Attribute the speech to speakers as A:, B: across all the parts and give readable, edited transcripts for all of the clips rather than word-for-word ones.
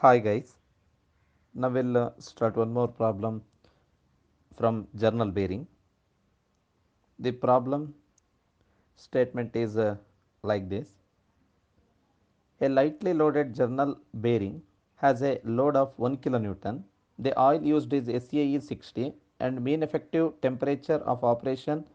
A: Hi guys, now we'll start one more problem from journal bearing. The problem statement is like this. A lightly loaded journal bearing has a load of 1 kilonewton. The oil used is SAE 60 and mean effective temperature of operation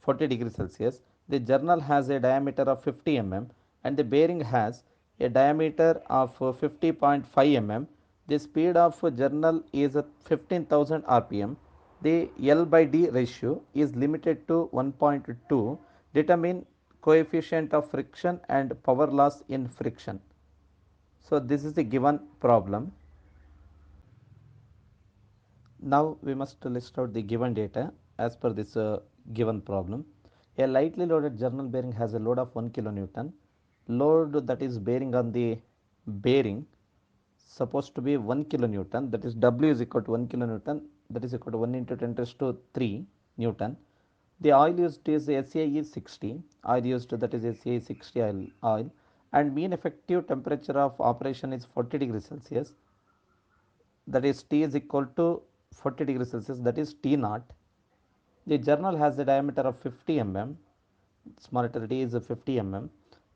A: 40 degrees Celsius. The journal has a diameter of 50 mm and the bearing has a diameter of 50.5 mm. The speed of journal is 15,000 rpm. The L by D ratio is limited to 1.2. Determine coefficient of friction and power loss in friction. So this is the given problem. Now we must list out the given data as per this given problem. A lightly loaded journal bearing has a load of 1 kilonewton. Load that is bearing on the bearing supposed to be 1 kilonewton, that is W is equal to 1 kilonewton, that is equal to 1 into 10 raised to 3 Newton. The oil used is SAE 60, oil used that is SAE 60 oil, and mean effective temperature of operation is 40 degrees Celsius, that is T is equal to 40 degrees Celsius, that is T naught. The journal has a diameter of 50 mm, small letter d is 50 mm,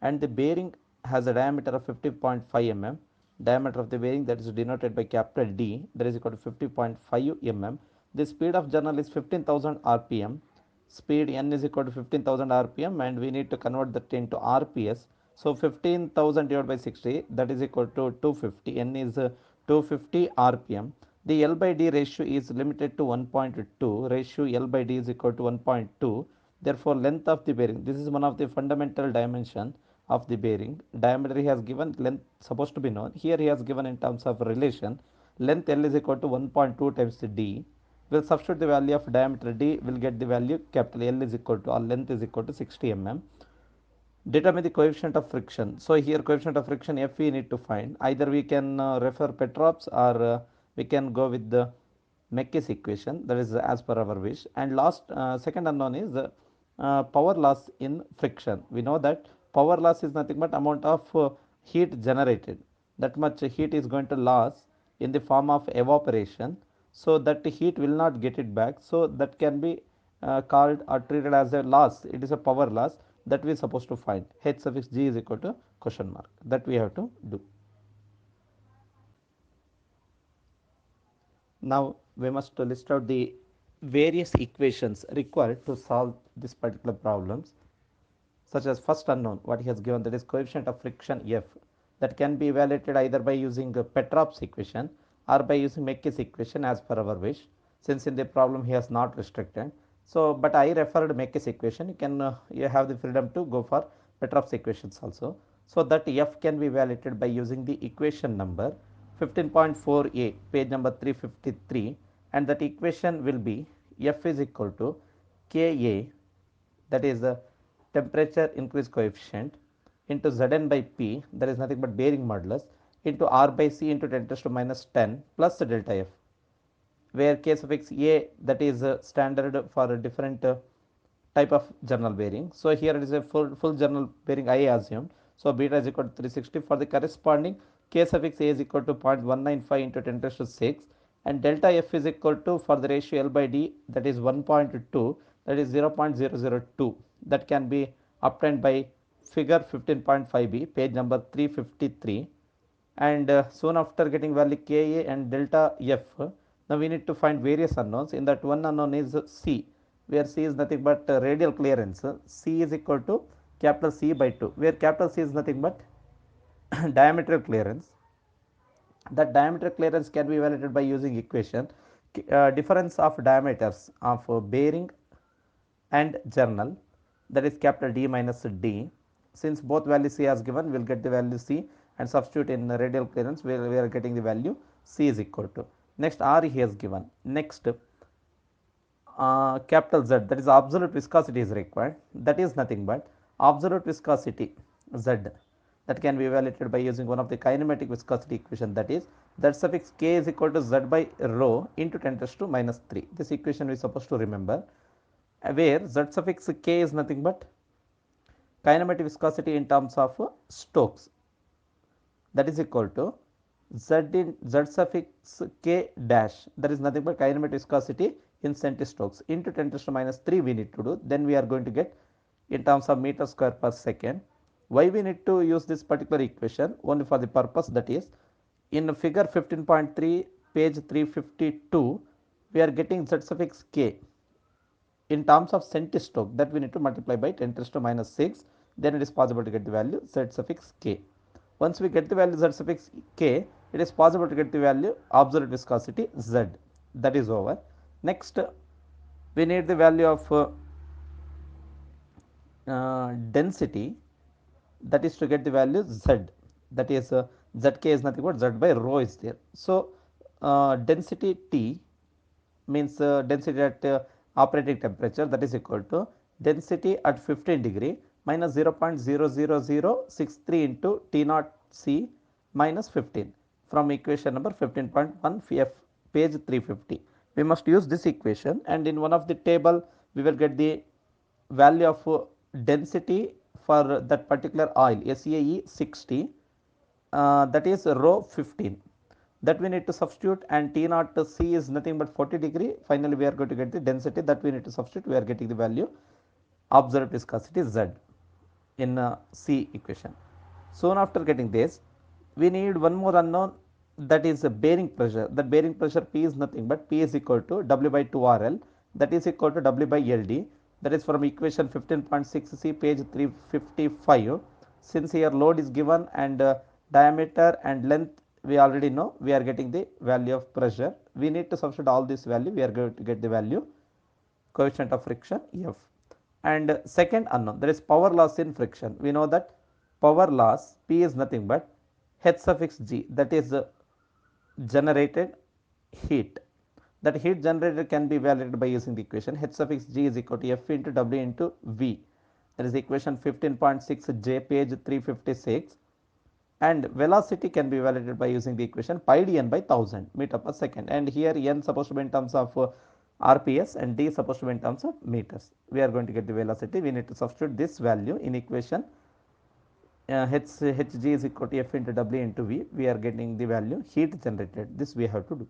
A: and the bearing has a diameter of 50.5 mm. Diameter of the bearing, that is denoted by capital D, that is equal to 50.5 mm. The speed of journal is 15,000 rpm. Speed n is equal to 15,000 rpm and we need to convert that into rps. So 15,000 divided by 60, that is equal to 250. N is 250 rpm. The L by D ratio is limited to 1.2. Ratio L by D is equal to 1.2. Therefore, length of the bearing, this is one of the fundamental dimension of the bearing. Diameter he has given, length supposed to be known. Here he has given in terms of relation. Length L is equal to 1.2 times D. We'll substitute the value of diameter D, we'll get the value capital L is equal to, or length is equal to 60 mm. Determine the coefficient of friction. So here coefficient of friction F we need to find. Either we can refer Petroff's or we can go with the Mekies equation, that is as per our wish. And last second unknown is power loss in friction. We know that power loss is nothing but amount of heat generated. That much heat is going to loss in the form of evaporation. So that heat will not get it back. So that can be called or treated as a loss. It is a power loss that we are supposed to find. H suffix g is equal to question mark. That we have to do. Now we must list out the various equations required to solve this particular problems, such as first unknown what he has given, that is coefficient of friction F, that can be evaluated either by using Petroff's equation or by using Mekies equation as per our wish, since in the problem he has not restricted. So but I referred Mekies equation, you can you have the freedom to go for Petroff's equations also. So that F can be evaluated by using the equation number 15.4a, page number 353, and that equation will be F is equal to Ka, that is the temperature increase coefficient, into Zn by P, that is nothing but bearing modulus, into R by C into 10 to minus 10 plus delta F, where K suffix A, that is standard for a different type of journal bearing. So here it is a full journal bearing I assumed. So beta is equal to 360. For the corresponding, K suffix A is equal to 0.195 into 10 to 6, and delta F is equal to, for the ratio L by D, that is 1.2, that is 0.002. That can be obtained by figure 15.5b, page number 353. And soon after getting value Ka and delta F, now we need to find various unknowns. In that, one unknown is C, where C is nothing but radial clearance. C is equal to capital C by 2, where capital C is nothing but diameter clearance. That diameter clearance can be evaluated by using equation difference of diameters of bearing and journal, that is capital D minus D. Since both values C has given, we will get the value C and substitute in radial clearance, where we are getting the value C is equal to. Next R he has given. Next capital Z, that is absolute viscosity is required, that is nothing but absolute viscosity Z, that can be evaluated by using one of the kinematic viscosity equation, that is that suffix K is equal to Z by rho into 10 to minus 3. This equation we are supposed to remember, where Z suffix K is nothing but kinematic viscosity in terms of Stokes, that is equal to Z in Z suffix K dash, that is nothing but kinematic viscosity in centistokes into 10 to the minus 3 we need to do. Then we are going to get in terms of meter square per second. Why we need to use this particular equation? Only for the purpose, that is in figure 15.3 page 352 we are getting Z suffix K in terms of centistoke, that we need to multiply by 10 to the minus 6, then it is possible to get the value Z suffix K. Once we get the value Z suffix K, it is possible to get the value absolute viscosity Z. That is over. Next, we need the value of density, that is to get the value Z, that is Zk is nothing but Z by rho is there. So, density T means density at operating temperature, that is equal to density at 15 degree minus 0.00063 into T naught C minus 15 from equation number 15.1 F page 350. We must use this equation, and in one of the table we will get the value of density for that particular oil SAE 60, that is rho 15, that we need to substitute, and T naught C is nothing but 40 degree. Finally, we are going to get the density that we need to substitute. We are getting the value observed viscosity Z in C equation. Soon after getting this, we need one more unknown, that is bearing pressure. That bearing pressure P is nothing but P is equal to W by 2 RL, that is equal to W by LD, that is from equation 15.6 C page 355. Since here load is given and diameter and length we already know, we are getting the value of pressure. We need to substitute all this value, we are going to get the value coefficient of friction F. And second unknown, there is power loss in friction. We know that power loss P is nothing but H suffix G, that is generated heat. That heat generated can be evaluated by using the equation H suffix G is equal to F into W into V, that is equation 15.6 J page 356, and velocity can be evaluated by using the equation pi dn by 1000 meter per second, and here n supposed to be in terms of rps and d supposed to be in terms of meters. We are going to get the velocity. We need to substitute this value in equation hg is equal to f into w into v. We are getting the value heat generated. This we have to do.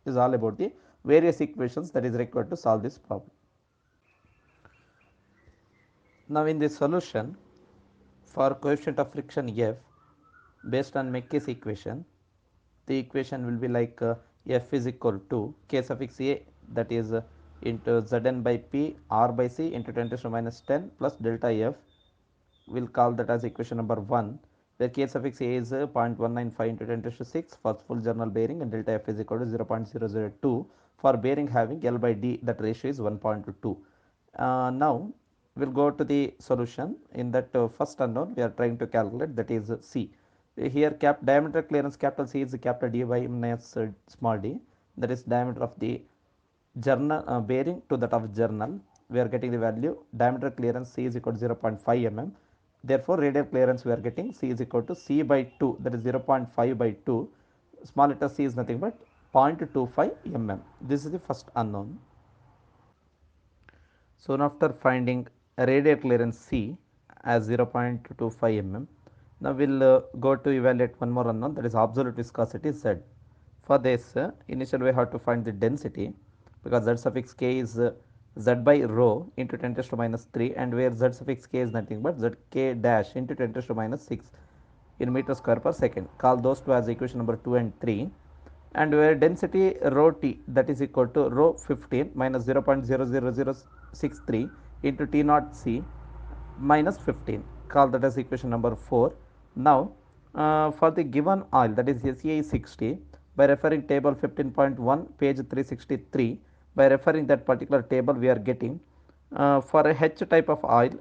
A: This is all about the various equations that is required to solve this problem. Now, in this solution for coefficient of friction F based on Mecky's equation, the equation will be like F is equal to K suffix A, that is into Zn by P R by C into 10 to the minus 10 plus delta F. We will call that as equation number 1, where K suffix A is 0.195 into 10 to the 6 for full journal bearing, and delta F is equal to 0.002 for bearing having L by D, that ratio is 1.2. Now, we will go to the solution. In that first unknown we are trying to calculate, that is C. Here diameter clearance capital C is capital D by minus small d, that is diameter of the journal bearing to that of journal. We are getting the value diameter clearance C is equal to 0.5 mm. Therefore, radial clearance we are getting C is equal to C by 2, that is 0.5 by 2. Small letter c is nothing but 0.25 mm. This is the first unknown. Soon after finding radial clearance C as 0.25 mm, now we will go to evaluate one more unknown, that is absolute viscosity Z. For this, initially we have to find the density, because Z suffix K is Z by rho into 10 to the minus 3, and where Z suffix K is nothing but Zk dash into 10 to the minus 6 in meter square per second. Call those two as equation number 2 and 3. And where density rho T, that is equal to rho 15 minus 0.00063 into T naught C minus 15. Call that as equation number 4. Now, for the given oil, that is SEI 60, by referring table 15.1 page 363, by referring that particular table we are getting for a H type of oil,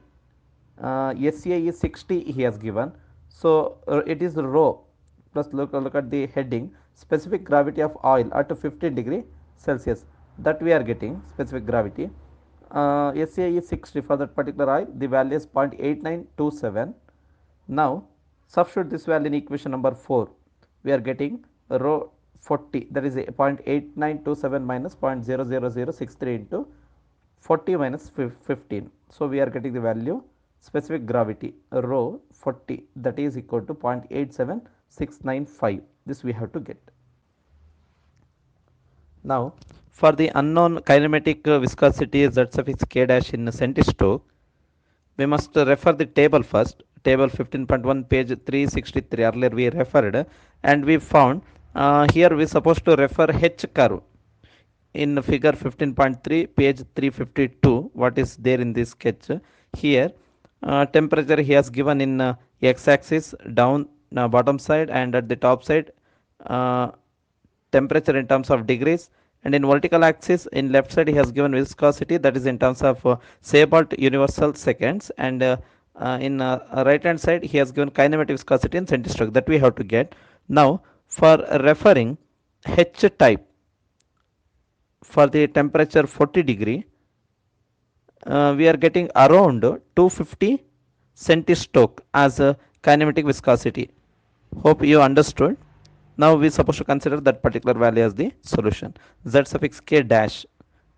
A: SEI is 60 he has given. So, it is rho plus look at the heading specific gravity of oil at 15 degree Celsius, that we are getting specific gravity. SEI is 60 for that particular oil, the value is 0.8927. Now, substitute this value in equation number 4. We are getting rho 40, that is 0.8927 minus 0.00063 into 40 minus 15. So, we are getting the value specific gravity rho 40, that is equal to 0.87695. This we have to get. Now, for the unknown kinematic viscosity z suffix k dash in centistoke, we must refer the table first. Table 15.1, page 363. Earlier we referred, and we found here we supposed to refer H curve in figure 15.3, page 352. What is there in this sketch? Here, temperature he has given in x-axis down bottom side, and at the top side uh, temperature in terms of degrees, and in vertical axis in left side he has given viscosity, that is in terms of Sebald universal seconds, and in right hand side he has given kinematic viscosity in centistroke, that we have to get. Now for referring H type for the temperature 40 degree, we are getting around 250 centistoke as a kinematic viscosity. Hope you understood. Now we are supposed to consider that particular value as the solution. Z suffix k dash,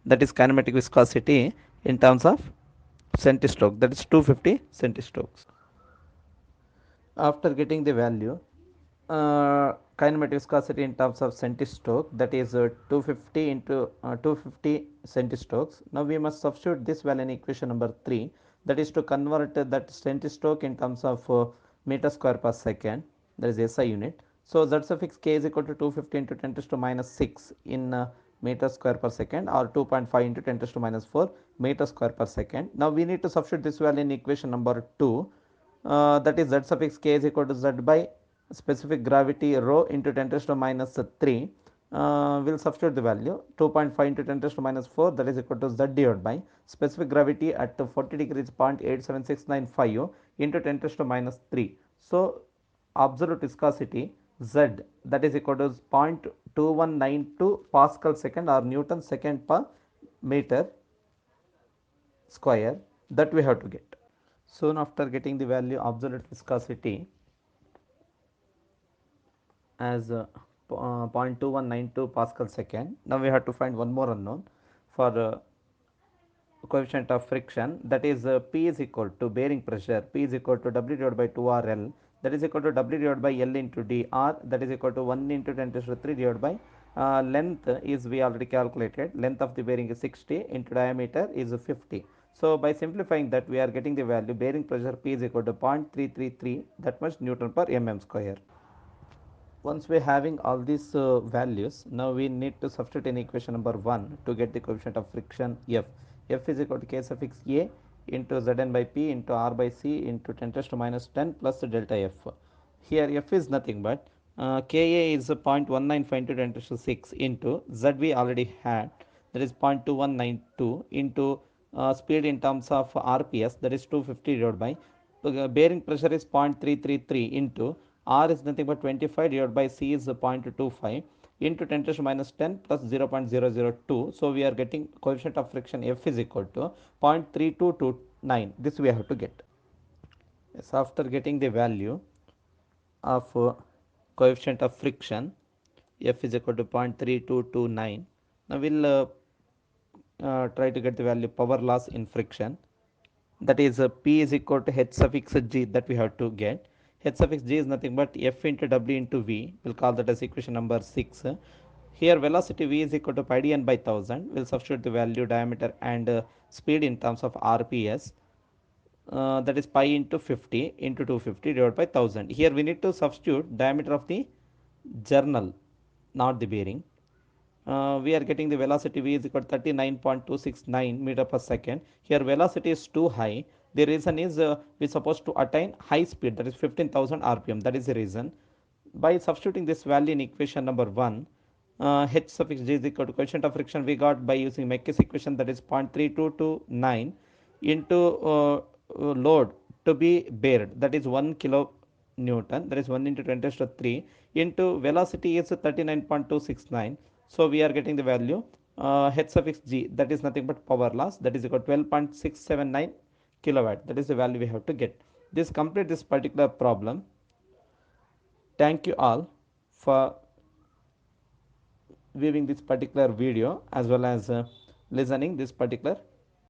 A: that is kinematic viscosity in terms of centistroke, that is 250 centistokes. After getting the value, kinematic viscosity in terms of centistoke, that is 250 into 250 centistokes. Now we must substitute this value in equation number 3, that is to convert that centistoke in terms of meter square per second, that is SI unit. So z suffix k is equal to 250 into 10 to minus 6 in meter square per second, or 2.5 into 10 to minus 4 meter square per second. Now we need to substitute this value in equation number 2, that is z suffix k is equal to z by specific gravity rho into 10 to minus 3. We'll substitute the value 2.5 into 10 to minus 4, that is equal to z divided by specific gravity at 40 degrees 0.87695 into 10 to minus 3. So absolute viscosity z, that is equal to 0.2192 Pascal second or Newton second per meter square, that we have to get. Soon after getting the value absolute viscosity as 0.2192 Pascal second, now we have to find one more unknown for coefficient of friction, that is P is equal to bearing pressure, P is equal to W divided by 2RL, that is equal to W divided by L into dr, that is equal to 1 into 10 to the 3 divided by length is we already calculated, length of the bearing is 60 into diameter is 50. So by simplifying that, we are getting the value bearing pressure P is equal to 0.333, that much Newton per mm square. Once we are having all these values, now we need to substitute in equation number 1 to get the coefficient of friction F. F is equal to k suffix A into Zn by P into R by C into 10 to minus 10 plus delta F. Here F is nothing but Ka is 0.195 into 10 to 6 into Z we already had, that is 0.2192 into speed in terms of RPS, that is 250 divided by bearing pressure is 0.333 into R is nothing but 25 divided by C is 0.25 into 10 to minus 10 plus 0.002. So we are getting coefficient of friction F is equal to 0.3229. This we have to get. Yes, after getting the value of coefficient of friction F is equal to 0.3229, now we'll try to get the value power loss in friction, that is P is equal to H suffix G, that we have to get. H suffix G is nothing but F into W into V, we'll call that as equation number 6. Here velocity V is equal to pi d n by 1000, we'll substitute the value diameter and speed in terms of RPS, that is pi into 50 into 250 divided by 1000. Here we need to substitute diameter of the journal, not the bearing. We are getting the velocity V is equal to 39.269 meter per second. Here velocity is too high. The reason is we are supposed to attain high speed, that is 15,000 rpm. That is the reason. By substituting this value in equation number 1, H suffix G is equal to coefficient of friction we got by using Mekies equation, that is 0.3229 into load to be bared, that is 1 kilo Newton, that is 1 into 10 to the 3 into velocity is 39.269. So we are getting the value H suffix G, that is nothing but power loss, that is equal to 12.679 kilowatt. That is the value we have to get. This complete this particular problem. Thank you all for viewing this particular video as well as listening this particular